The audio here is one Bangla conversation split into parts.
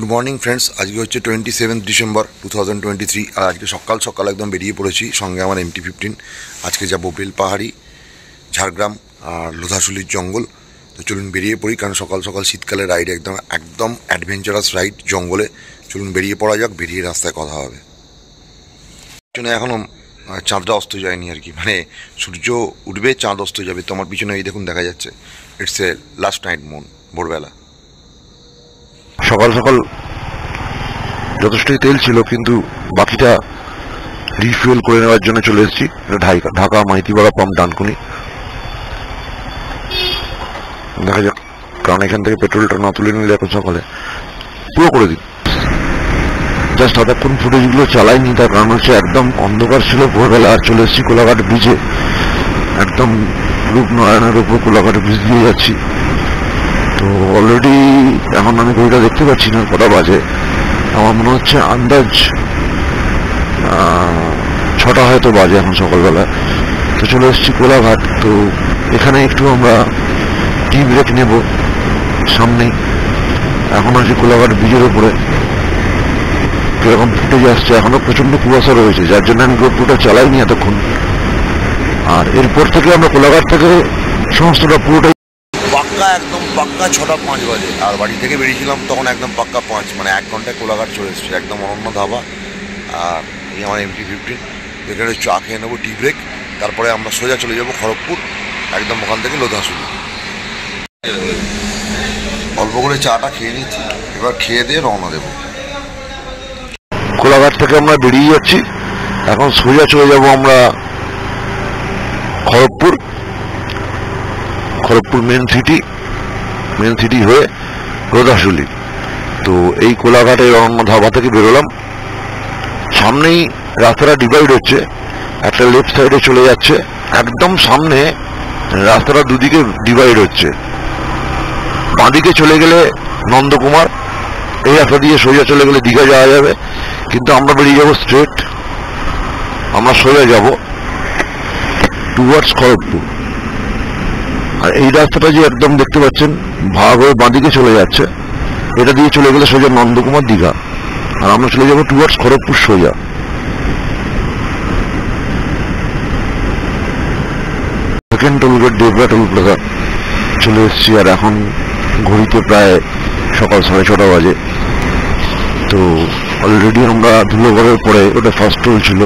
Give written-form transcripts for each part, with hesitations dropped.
গুড মর্নিং ফ্রেন্ডস, আজকে হচ্ছে 27 ডিসেম্বর 2023। আর আজকে সকাল সকাল একদম বেরিয়ে পড়েছি, সঙ্গে আমার MT-15। আজকে যাবো বেলপাহাড়ি, ঝাড়গ্রাম আর লোধাশুলির জঙ্গল। তো চলুন বেরিয়ে পড়ি, কারণ সকাল সকাল শীতকালে রাইড একদম অ্যাডভেঞ্চারাস রাইড জঙ্গলে। চলুন বেরিয়ে পড়া যাক, বেরিয়ে রাস্তায় কথা হবে। পিছনে এখনও চাঁদটা অস্ত যায়নি আর কি, মানে সূর্য উঠবে চাঁদ অস্ত যাবে। তো আমার পিছনে এই দেখুন দেখা যাচ্ছে, it's a last night moon, ভোরবেলা। সকাল সকাল যথেষ্টই তেল ছিল, কিন্তু বাকিটা রিফুয়েল করে নেওয়ার জন্য চলে এসেছি ঢাকা মাইতিপাড়া পাম্প, ডানকুনি। দেখা যাক, কারণ এখান থেকে পেট্রোলটা না তুলে নিলে এখন সকালে পুরো করে দিন। জাস্ট এতক্ষণ ফুটেজগুলো চালাইনি, তার কারণ হচ্ছে একদম অন্ধকার ছিল ভোরবেলা। আর চলে এসেছি কোলাঘাট ব্রিজে, একদম রূপনারায়ণের উপর কোলাঘাট ব্রিজ দিয়ে যাচ্ছি। তো অলরেডি এখন আমি ঘড়িটা দেখতে পাচ্ছি না কটা বাজে, আমার মনে হচ্ছে আন্দাজ 6টা হয়তো বাজে এখন সকালবেলা। তো চলে এসেছি কোলাঘাট। তো এখানে একটু আমরা টি ব্রেক নেব সামনেই। এখন আছি কোলাঘাট ব্রিজের উপরে, কিরকম ফুটেজ আসছে। এখনো প্রচন্ড কুয়াশা রয়েছে, যার জন্য আমি গোপুরটা চালাইনি এতক্ষণ। আর এরপর থেকে আমরা কোলাঘাট থেকে সমস্তটা পুরোটাই পাক্কা, একদম পাক্কা 6টা 5 বাজে। আর বাড়ি থেকে বেরিয়েছিলাম তখন একদম পাক্কা 5, মানে 1 ঘন্টায় কোলাঘাট চলে এসেছে। একদম অনন্য ধাবা। আর এই আমার MT-15, এখানে চা খেয়ে নেবো, টি ব্রেক। তারপরে আমরা সোজা চলে যাবো খড়গপুর, একদম ওখান থেকে লোধাশুলি। অল্প করে চাটা খেয়ে নিচ্ছি, এবার খেয়ে দিয়ে রওনা দেবো। কোলাঘাট থেকে আমরা বেরিয়ে যাচ্ছি, এখন সোজা চলে যাব আমরা খড়গপুর। খড়গপুর মেন সিটি হয়ে লোধাশুলি। তো এই কোলাঘাটের অন্য ধাবা থেকে বেরোলাম। সামনেই রাস্তাটা ডিভাইড হচ্ছে, একটা লেফট সাইডে চলে যাচ্ছে, একদম সামনে রাস্তাটা দুদিকে ডিভাইড হচ্ছে। বাঁদিকে চলে গেলে নন্দকুমার, এই রাস্তা দিয়ে সোজা চলে গেলে দীঘা যাওয়া যাবে। কিন্তু আমরা বেরিয়ে যাবো স্ট্রেট, আমরা সোজা যাব টুয়ার্ডস খড়গপুর। আর এই রাস্তাটা যে একদম দেখতে পাচ্ছেন ভাগ হয়ে বাঁদিকে চলে যাচ্ছে, এটা দিয়ে চলে গেলে সোজা নন্দকুমার, দীঘা। আর আমরা চলে যাবো টুয়ার্ডস খড়গপুর সোজা। Second tollgate Debra toll plaza চলে এসেছি। আর এখন ঘড়িতে প্রায় সকাল 6:30 বাজে। তো অলরেডি আমরা ধুলোগড়ের পরে, ওটা ফার্স্ট টোল ছিল,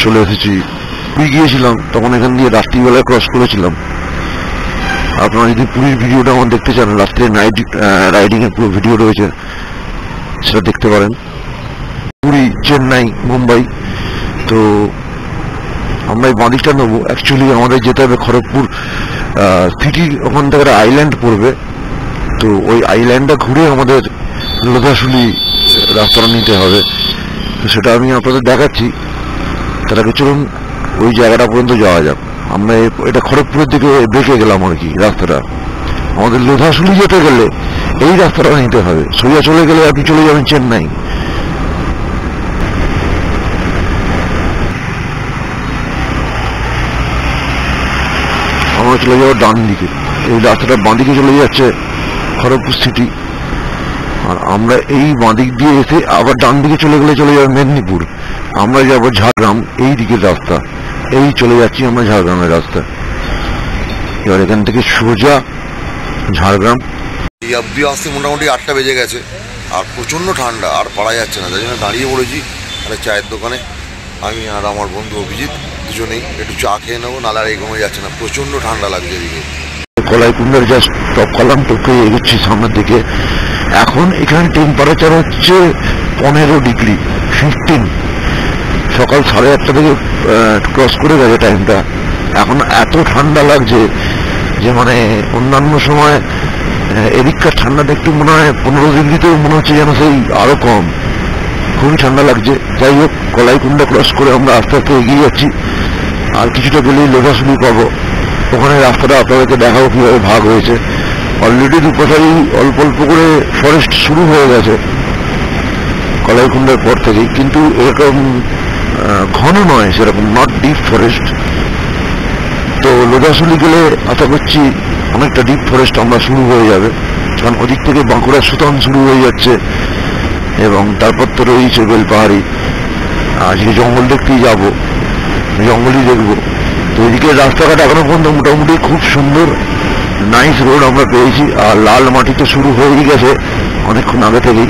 চলে এসেছি। পুরী গিয়েছিলাম তখন এখান দিয়ে রাত্রিবেলায় ক্রস করেছিলাম। আপনারা যদি পুরীর ভিডিওটা আমার দেখতে চান, রাত্রে নাইট রাইডিং এর পুরো ভিডিও রয়েছে, সেটা দেখতে পারেন। পুরী, চেন্নাই, মুম্বাই। তো আমরা এই বাঁদিকটা নেবো। অ্যাকচুয়ালি আমাদের যেতে হবে খড়গপুর সিটির ওখান থেকে একটা আইল্যান্ড পড়বে। তো ওই আইল্যান্ডটা ঘুরে আমাদের লোধাশুলি রাস্তাটা নিতে হবে। তো সেটা আমি আপনাদের দেখাচ্ছি। তার আগে চলুন ওই জায়গাটা পর্যন্ত যাওয়া যাক। আমরা এটা খড়গপুরের দিকে বেঁকে গেলাম আর কি রাস্তাটা। আমাদের লোধাশুলি যেতে গেলে এই রাস্তাটা নিতে হবে। সোজা চলে গেলে আপনি চলে যাবেন চেন্নাই। আমরা চলে যাবো ডান দিকে, এই রাস্তাটা বাঁদিকে চলে যাচ্ছে খড়গপুর সিটি। আর আমরা এই বাঁদিক দিয়ে এসে আবার ডান দিকে চলে গেলে চলে যাবে মেদিনীপুর। আমরা যাব ঝাড়গ্রাম, এই দিকের রাস্তা। এই চলে যাচ্ছি আমরা ঝাড়গ্রামের রাস্তা। এবার এখান থেকে সোজা ঝাড়গ্রাম। এই অব্দি আসতে মোটামুটি 8টা বেজে গেছে, আর প্রচণ্ড ঠান্ডা, আর পারা যাচ্ছে না। তাই জন্য দাঁড়িয়ে পড়েছি একটা চায়ের দোকানে। আমি আর আমার বন্ধু অভিজিৎ দুজনেই একটু চা খেয়ে নেবো, নাহলে আর এগোনো যাচ্ছে না, প্রচণ্ড ঠান্ডা লাগছে এদিকে। কলাইকুণ্ডের জাস্ট টপ কালাম টপকে এগোচ্ছি সামনের দিকে। এখন এখানে টেম্পারেচার হচ্ছে 15 ডিগ্রি, 15। সকাল 8:30 থেকে ক্রস করে গেছে টাইমটা। এখন এত ঠান্ডা লাগছে যে মানে অন্যান্য সময় এদিককার ঠান্ডাটা একটু মনে হয় 15 ডিগ্রিতেও মনে হচ্ছে যেন সেই আরো কম। খুবই ঠান্ডা লাগছে। যাই হোক, কলাইকুণ্ডা ক্রস করে আমরা আস্তে আস্তে এগিয়ে যাচ্ছি। আর কিছুটা গেলেই লোধাশুলি পাবো। ওখানে রাস্তাটা আপনাদেরকে দেখাবো কিভাবে ভাগ হয়েছে। অলরেডি দুপাশাই অল্প অল্প করে ফরেস্ট শুরু হয়ে গেছে কলাইকুণ্ডার পর থেকেই, কিন্তু এরকম ঘন নয়, সেরকম নট ডিপ ফরেস্ট। তো লোধাশুলি গেলে আশা করছি অনেকটা ডিপ ফরেস্ট আমরা শুরু হয়ে যাবে। কারণ ওদিক থেকে বাঁকুড়া সুতান শুরু হয়ে যাচ্ছে, এবং তারপর তো রয়েছে বেলপাহাড়ি। আজকে জঙ্গল দেখতেই যাব, জঙ্গলই দেখবো। তো এদিকে রাস্তাঘাট এখনো পর্যন্ত মোটামুটি খুব সুন্দর, নাইস রোড আমরা পেয়েছি। আর লাল মাটি তো শুরু হয়েই গেছে অনেকক্ষণ আগে থেকেই,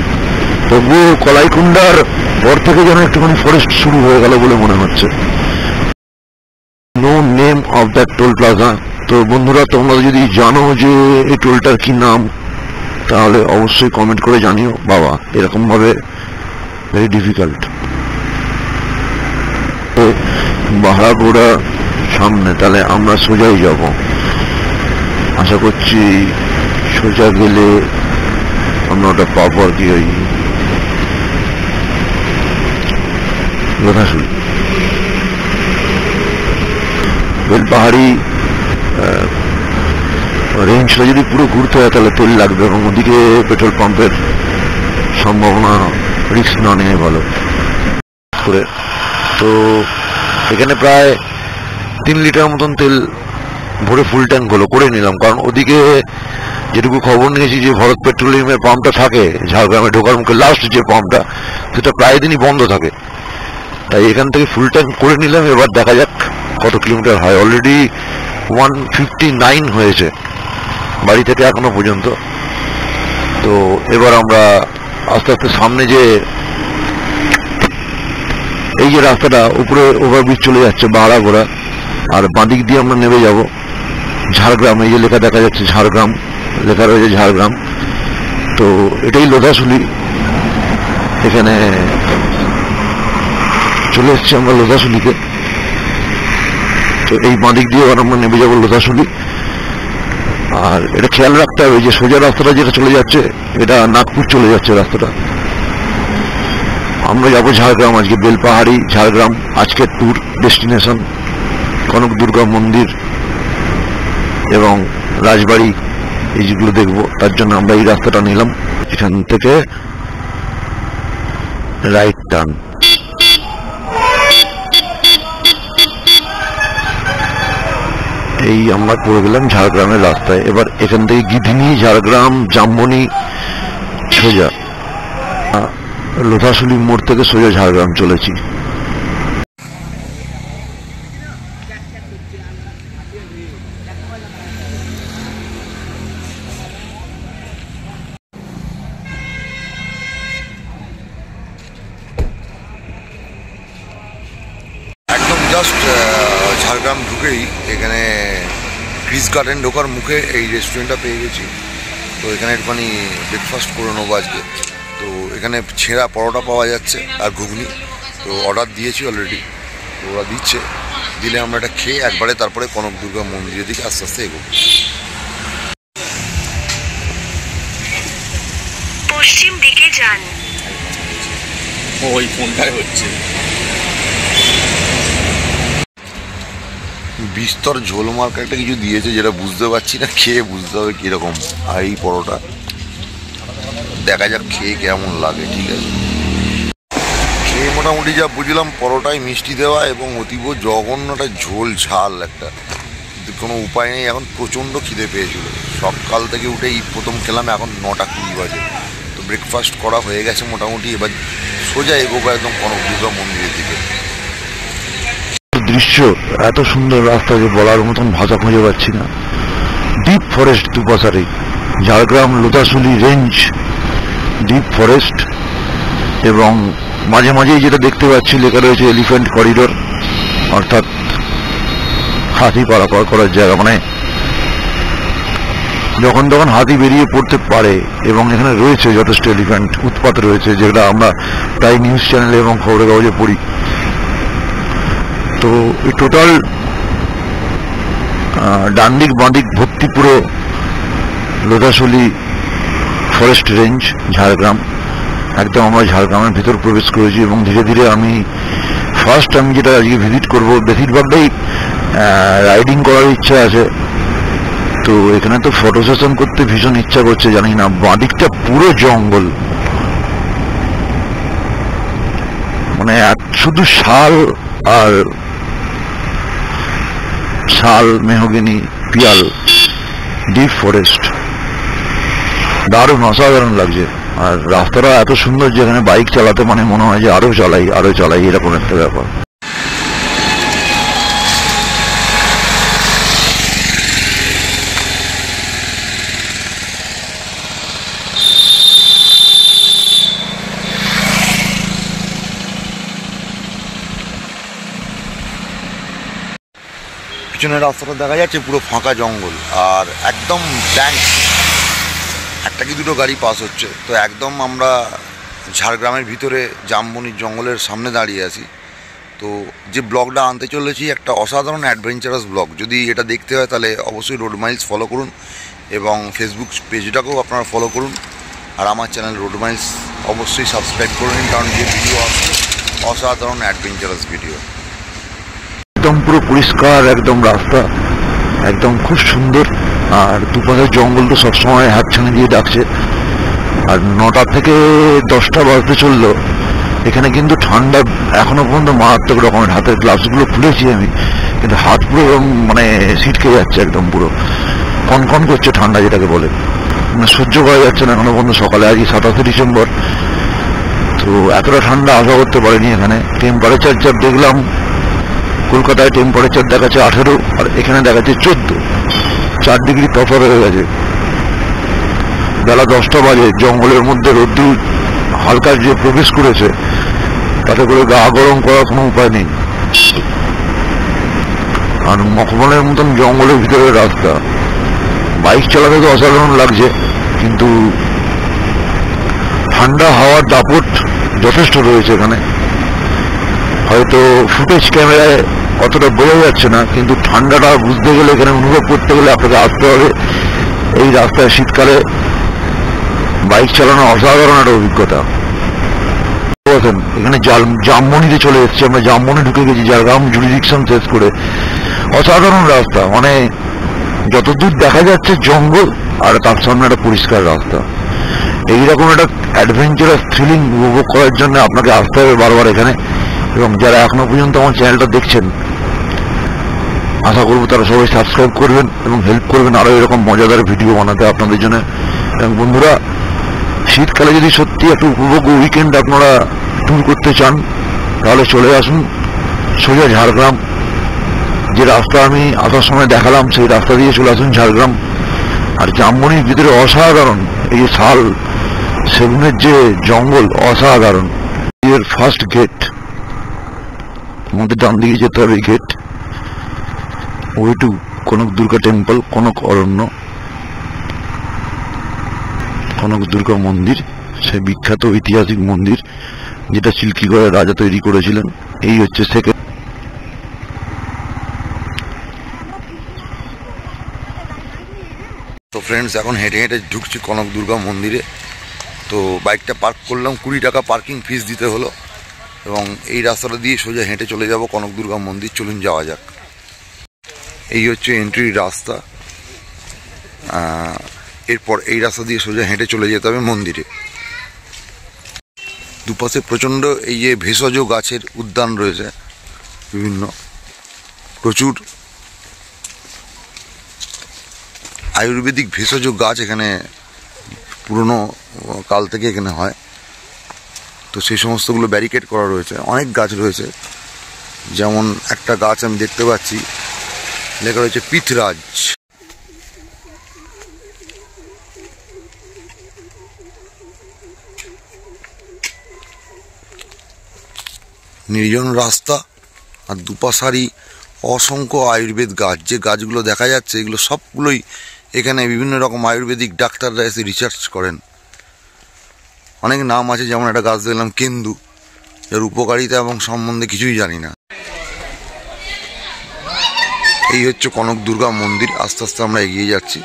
তবুও কলাইকুণ্ডার পর থেকে যেন একটুখানি ফরেস্ট শুরু হয়ে গেল বলে মনে হচ্ছে। No name of that toll plaza. তো বন্ধুরা, তোমরা যদি জানো যে এই টোলটার কি নাম, তাহলে অবশ্যই কমেন্ট করে জানিও। বাবা, এরকম ভাবে ভেরি ডিফিকাল্ট। বাহারাগোড়া সামনে, তাহলে আমরা সোজাই যাব। আশা করছি সোজা গেলে আমরা ওটা পাবো আর কি, ওই লোধাশুলি বেলপাহাড়ি রেঞ্জটা যদি পুরো ঘুরতে হয় তাহলে তেল লাগবে, এবং ওদিকে পেট্রোল পাম্পের সম্ভাবনা রিস্ক না নিয়ে ভালো করে। তো এখানে প্রায় 3 লিটার মতন তেল ভরে ফুল ট্যাঙ্ক হলো করে নিলাম, কারণ ওদিকে যেটুকু খবর নিয়েছি যে ভারত পেট্রোলিয়ামের পাম্পটা থাকে ঝাড়গ্রামে ঢোকার মুখে, লাস্ট যে পাম্পটা, সেটা প্রায় দিনই বন্ধ থাকে। তাই এখান থেকে ফুল ট্যাঙ্ক করে নিলাম। এবার দেখা যাক কত কিলোমিটার হয়। অলরেডি 159 হয়েছে বাড়ি থেকে এখনো পর্যন্ত। তো এবার আমরা আস্তে আস্তে সামনে যে এই যে রাস্তাটা উপরে ওভারব্রিজ চলে যাচ্ছে বাহারাগোড়া, আর বাঁদিক দিয়ে আমরা নেমে যাব ঝাড়গ্রাম। এই যে লেখা দেখা যাচ্ছে ঝাড়গ্রাম, লেখা রয়েছে ঝাড়গ্রাম। তো এটাই লোধাশুলি। এখানে চলে এসছি আমরা লোধাশুলিতে। তো এই বাঁদিক দিয়ে এবার আমরা নেমে যাবো লোধাশুলি। আর এটা খেয়াল রাখতে হবে যে সোজা রাস্তাটা যেটা চলে যাচ্ছে, এটা নাগপুর চলে যাচ্ছে রাস্তাটা। আমরা যাবো ঝাড়গ্রাম আজকে, বেলপাহাড়ি ঝাড়গ্রাম আজকের ট্যুর ডেস্টিনেশন। কনক দুর্গা মন্দির এবং রাজবাড়ি এই যেগুলো দেখবো, তার জন্য আমরা এই রাস্তাটা নিলাম। এখান থেকে রাইট টার্ন। এই আমরা পড়ে গেলাম ঝাড়গ্রামের রাস্তায়। এবার এখান থেকে গিধিনি, ঝাড়গ্রাম, জামবনি সোজা লোধাশুলি মোড় থেকে সোজা ঝাড়গ্রাম চলেছি। একদম জাস্ট ঝাড়গ্রাম ঢুকেই এখানে ক্রিস গার্ডেন ঢোকার মুখে এই রেস্টুরেন্টটা পেয়ে গেছি। তো এখানে একটুখানি ব্রেকফাস্ট করে নেবো আজকে। তো এখানে ছেঁড়া পরোটা পাওয়া যাচ্ছে আর ঘুগনি। তো অর্ডার দিয়েছি অলরেডি, তো ওরা দিচ্ছে। দিলে আমরা এটা খেয়ে একবারে তারপরে কনক দুর্গা মন্দিরের দিকে আস্তে আস্তে এগোবো। পশ্চিম দিকে যান। ওই ফোনটাই হচ্ছে। বিস্তর ঝোল মার্কা একটা কিছু দিয়েছে, যেটা বুঝতে পারছি না, খেয়ে বুঝতে হবে কীরকম। আর এই পরোটা দেখা যাক খেয়ে কেমন লাগে। ঠিক আছে, খেয়ে মোটামুটি যা বুঝলাম, পরোটায় মিষ্টি দেওয়া এবং অতীব জঘন্যটা ঝোল ঝাল একটা, কিন্তু কোনো উপায় নেই। এখন প্রচণ্ড খিদে পেয়েছিল, সকাল থেকে উঠেই প্রথম খেলাম, এখন 9:20 বাজে। তো ব্রেকফাস্ট করা হয়ে গেছে মোটামুটি। এবার সোজা এগোবো একদম কনক দুর্গা মন্দিরের দিকে। দৃশ্য এত সুন্দর, রাস্তা যে বলার মতন ভাষা খুঁজে পাচ্ছি না। ডিপ ফরেস্ট দুপাশারে, Jhargram Lodhashuli range, deep forest, এবং মাঝে মাঝেই যেটা দেখতে পাচ্ছি লেখা রয়েছে এলিফ্যান্ট করিডোর, অর্থাৎ হাতি পারাপার করার জায়গা। মানে যখন তখন হাতি বেরিয়ে পড়তে পারে, এবং এখানে রয়েছে যথেষ্ট এলিফ্যান্ট উৎপাত রয়েছে, যেটা আমরা প্রায় নিউজ চ্যানেলে এবং খবরের কাগজে পড়ি। তো এই টোটাল ডান দিক বাঁ দিক ভর্তি পুরো লোধাশুলি ফরেস্ট রেঞ্জ ঝাড়গ্রাম। একদম আমরা ঝাড়গ্রামের ভিতর প্রবেশ করেছি, এবং ধীরে ধীরে আমি যেটা আজকে ভিজিট করবো, বেশিরভাগটাই রাইডিং করার ইচ্ছা আছে। তো এখানে তো ফটো সেশন করতে ভীষণ ইচ্ছা করছে, জানি না। বাঁ দিকটা পুরো জঙ্গল, মানে শুধু শাল আর শাল, মেহগিনি, পিয়াল, ডিপ ফরেস্ট। দারুণ অসাধারণ লাগছে। আর রাস্তাটা এত সুন্দর যেখানে বাইক চালাতে মানে মনে হয় যে আরো চালাই এরকম একটা ব্যাপার। পিছনের রাস্তাটা দেখা যাচ্ছে পুরো ফাঁকা জঙ্গল, আর একদম ব্ল্যাঙ্ক, একটা কি দুটো গাড়ি পাস হচ্ছে। তো একদম আমরা ঝাড়গ্রামের ভিতরে জামবনির জঙ্গলের সামনে দাঁড়িয়ে আছি। তো যে ব্লগটা আনতে চলেছি একটা অসাধারণ অ্যাডভেঞ্চারাস ব্লগ। যদি এটা দেখতে হয় তাহলে অবশ্যই রোড মাইলস ফলো করুন এবং ফেসবুক পেজটাকেও আপনারা ফলো করুন। আর আমার চ্যানেল রোড মাইলস অবশ্যই সাবস্ক্রাইব করে নিন, কারণ যে ভিডিও আসছে অসাধারণ অ্যাডভেঞ্চারাস ভিডিও। একদম পুরো পরিষ্কার একদম রাস্তা, একদম খুব সুন্দর। আর দুপাশে জঙ্গল তো সবসময় হাতছানি দিয়ে ডাকছে। আর 9টা থেকে 10টা বাজতে চললো। এখানে কিন্তু ঠান্ডা এখনো পর্যন্ত মারাত্মক রকমের। হাতের গ্লাভসগুলো খুলেছি আমি, কিন্তু হাত পুরো মানে ছিটকে যাচ্ছে, একদম পুরো কনকন করছে ঠান্ডা যেটাকে বলে, মানে সহ্য করা যাচ্ছে না এখনো পর্যন্ত। সকালে আজকে 27 ডিসেম্বর, তো এতটা ঠান্ডা আশা করতে পারিনি। এখানে টেম্পারেচার যা দেখলাম, কলকাতায় টেম্পারেচার দেখাচ্ছে 18 আর এখানে দেখাচ্ছে 14, 4 ডিগ্রি তফাৎ হয়ে গেছে। বেলা 10টা বাজে, জঙ্গলের মধ্যে রোদ্দুর হালকা যে প্রবেশ করেছে তাতে করে গা গরম করার কোনো উপায় নেই। আর মখমলের মতন জঙ্গলের ভিতরে রাস্তা, বাইক চালাতে তো অসাধারণ লাগছে, কিন্তু ঠান্ডা হাওয়ার দাপট যথেষ্ট রয়েছে এখানে। হয়তো ফুটেজ ক্যামেরায় অতটা বোঝা যাচ্ছে না, কিন্তু ঠান্ডাটা বুঝতে গেলে, এখানে অনুভব করতে গেলে আপনাকে আসতে হবে। এই রাস্তায় শীতকালে বাইক চালানো অসাধারণ একটা অভিজ্ঞতা। এখানে জামবনিতে চলে এসেছি আমরা, জামবনি ঢুকে গেছি ঝাড়গ্রাম জুরিডিকশন শেষ করে। অসাধারণ রাস্তা, মানে যতদূর দেখা যাচ্ছে জঙ্গল আর তার সামনে একটা পরিষ্কার রাস্তা। এইরকম একটা অ্যাডভেঞ্চারাস থ্রিলিং উপভোগ করার জন্য আপনাকে আসতে হবে বারবার এখানে। এবং যারা এখনো পর্যন্ত আমার চ্যানেলটা দেখছেন, আশা করবো তারা সবাই সাবস্ক্রাইব করবেন এবং হেল্প করবেন আরও এরকম মজাদার ভিডিও বানাতে আপনাদের জন্য। এবং বন্ধুরা, শীতকালে যদি সত্যি একটা উপভোগ্য উইকেন্ড আপনারা ট্যুর করতে চান তাহলে চলে আসুন সোজা ঝাড়গ্রাম। যে রাস্তা আমি আসার সময় দেখালাম সেই রাস্তা দিয়ে চলে আসুন ঝাড়গ্রাম। আর জামবনির ভিতরে অসাধারণ এই যে শাল সেগুনের যে জঙ্গল, অসাধারণ। এর ফার্স্ট গেট, আমাদের ডান দিকে যেতে হবে গেট, ওই টু কনক দুর্গা টেম্পল, কনক অরণ্য, কনক দুর্গা মন্দির, সেই বিখ্যাত ঐতিহাসিক মন্দির যেটা চিল্কিগড়ের রাজা তৈরি করেছিলেন। এই হচ্ছে সেকেন্ড। তো ফ্রেন্ডস, এখন হেঁটে হেঁটে ঢুকছি কনক দুর্গা মন্দিরে। তো বাইকটা পার্ক করলাম, 20 টাকা পার্কিং ফিস দিতে হলো। এবং এই রাস্তাটা দিয়ে সোজা হেঁটে চলে যাব কনক দুর্গা মন্দির। চলুন যাওয়া যাক। এই হচ্ছে এন্ট্রির রাস্তা। এরপর এই রাস্তা দিয়ে সোজা হেঁটে চলে যেতে হবে মন্দিরে। দুপাশে প্রচণ্ড এই যে ভেষজ গাছের উদ্যান রয়েছে, বিভিন্ন প্রচুর আয়ুর্বেদিক ভেষজ গাছ এখানে পুরনো কাল থেকে এখানে হয়। তো সেই সমস্তগুলো ব্যারিকেড করা রয়েছে। অনেক গাছ রয়েছে, যেমন একটা গাছ আমি দেখতে পাচ্ছি লেখা রয়েছে পিথরাজ। নির্জন রাস্তা আর দুপাশারই অসংখ্য আয়ুর্বেদ গাছ। যে গাছগুলো দেখা যাচ্ছে এগুলো সবগুলোই এখানে বিভিন্ন রকম আয়ুর্বেদিক ডাক্তাররা এসে রিসার্চ করেন। অনেক নাম আছে, যেমন একটা গাছ দেখলাম কেন্দু, যার উপকারিতা এবং সম্বন্ধে কিছুই জানি না। এই হচ্ছে কনক দুর্গা মন্দির। আস্তে আস্তে আমরা এগিয়ে যাচ্ছি।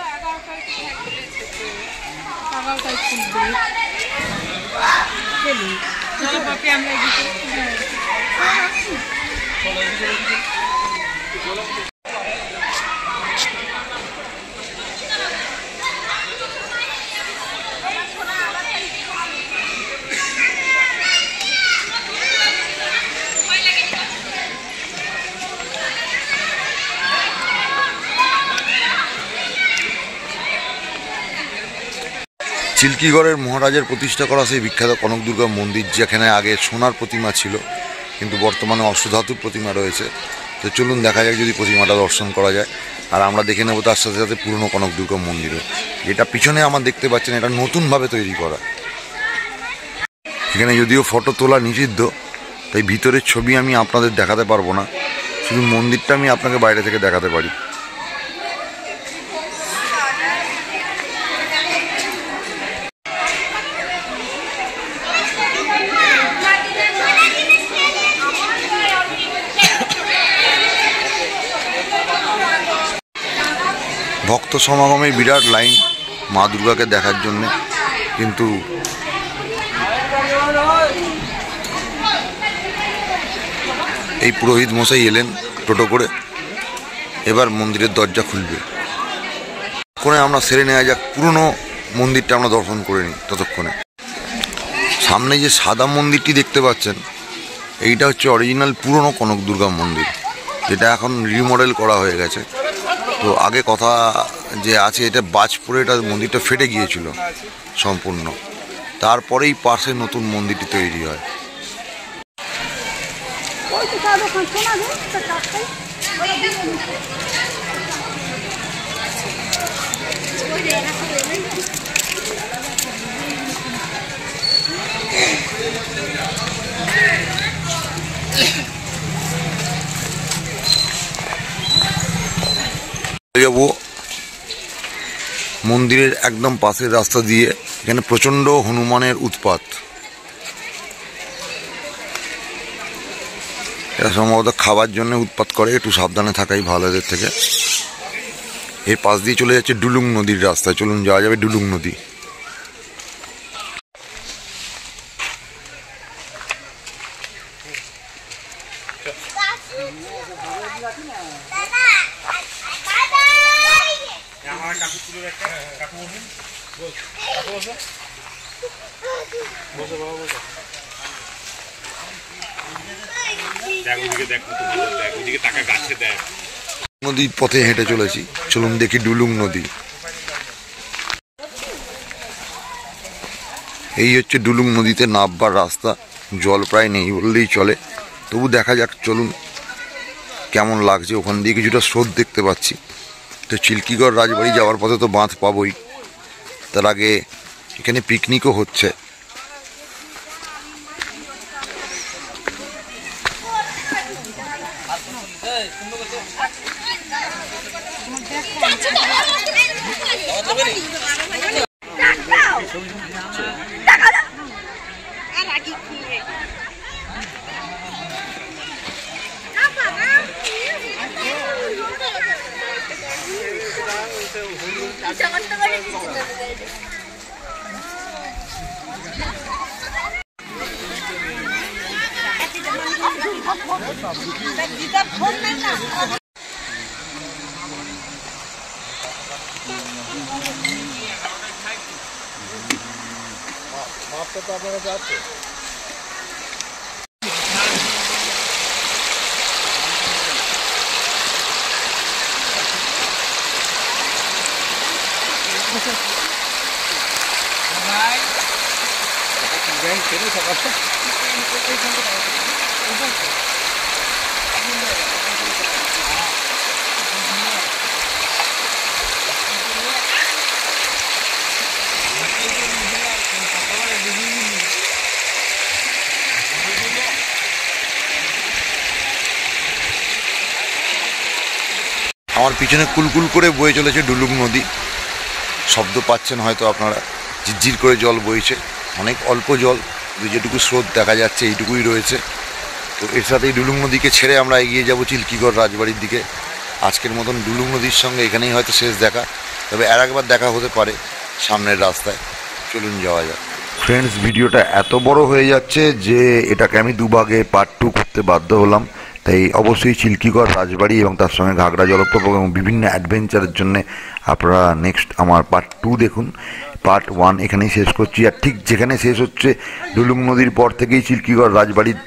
চিল্কিগড়ের মহারাজের প্রতিষ্ঠা করা সেই বিখ্যাত কনক দুর্গা মন্দির, যেখানে আগে সোনার প্রতিমা ছিল কিন্তু বর্তমানে অষ্টধাতুর প্রতিমা রয়েছে। তো চলুন দেখা যাক যদি প্রতিমাটা দর্শন করা যায়। আর আমরা দেখে নেব তার সাথে সাথে পুরনো কনক দুর্গা মন্দিরও, যেটা পিছনে আমার দেখতে পাচ্ছেন এটা নতুনভাবে তৈরি করা। এখানে যদিও ফটো তোলা নিষিদ্ধ, তাই ভিতরের ছবি আমি আপনাদের দেখাতে পারবো না, শুধু মন্দিরটা আমি আপনাকে বাইরে থেকে দেখাতে পারি। ভক্ত সমাগমের বিরাট লাইন মা দুর্গাকে দেখার জন্যে, কিন্তু এই পুরোহিত মশাই এলেন টোটো করে, এবার মন্দিরের দরজা খুলবে। করে আমরা সেরে নেওয়া যাক, পুরনো মন্দিরটা আমরা দর্শন করে নিই ততক্ষণে। সামনে যে সাদা মন্দিরটি দেখতে পাচ্ছেন, এইটা হচ্ছে অরিজিনাল পুরনো কনক দুর্গা মন্দির, যেটা এখন রিমডেল করা হয়ে গেছে। তো আগে কথা যে আছে, এটা বাজ পড়ে এটা মন্দিরটা ফেটে গিয়েছিল সম্পূর্ণ, তারপরেই পাশে নতুন মন্দিরটি তৈরি হয়। যাব মন্দিরের একদম পাশের রাস্তা দিয়ে, এখানে প্রচণ্ড হনুমানের উৎপাত। এরা সম্ভবত খাবার জন্য উৎপাত করে, একটু সাবধানে থাকাই ভালো এদের থেকে। এর পাশ দিয়ে চলে যাচ্ছে ডুলুং নদীর রাস্তায়, চলুন যাওয়া যাবে ডুলুং নদী। নদীর পথে হেঁটে চলেছি, চলুন দেখি ডুলুং নদী। এই হচ্ছে ডুলুং নদীতে নামবার রাস্তা, জল প্রায় নেই বললেই চলে, তবু দেখা যাক চলুন কেমন লাগছে। ওখান দিয়ে কিছুটা স্রোত দেখতে পাচ্ছি। তো চিল্কিগড় রাজবাড়ি যাওয়ার পথে তো বাঁধ পাবই, তার আগে এখানে পিকনিকও হচ্ছে। আমার পিছনে কুলকুল করে বয়ে চলেছে ডুলুং নদী, শব্দ পাচ্ছেন হয়তো আপনারা, ঝিরঝির করে জল বইছে, অনেক অল্প জল, যেটুকু স্রোত দেখা যাচ্ছে এইটুকুই রয়েছে। তো এর সাথে এই ডুলুং নদীকে ছেড়ে আমরা এগিয়ে যাব চিল্কিগড় রাজবাড়ির দিকে। আজকের মতন ডুলুং নদীর সঙ্গে এখানেই হয়তো শেষ দেখা, তবে আর একবার দেখা হতে পারে সামনের রাস্তায়। চলুন যাওয়া যাক। ফ্রেন্ডস, ভিডিওটা এত বড় হয়ে যাচ্ছে যে এটাকে আমি দুভাগে পার্ট 2 করতে বাধ্য হলাম। তাই অবশ্যই চিল্কিগড় রাজবাড়ি এবং তার সঙ্গে ঘাগড়া জলপ্রপাত এবং বিভিন্ন অ্যাডভেঞ্চারের জন্য আপনারা নেক্সট আমার পার্ট 2 দেখুন। পার্ট 1 এখানেই শেষ করছি। আর ঠিক যেখানে শেষ হচ্ছে ডুলুং নদীর পর থেকেই চিল্কিগড় রাজবাড়ির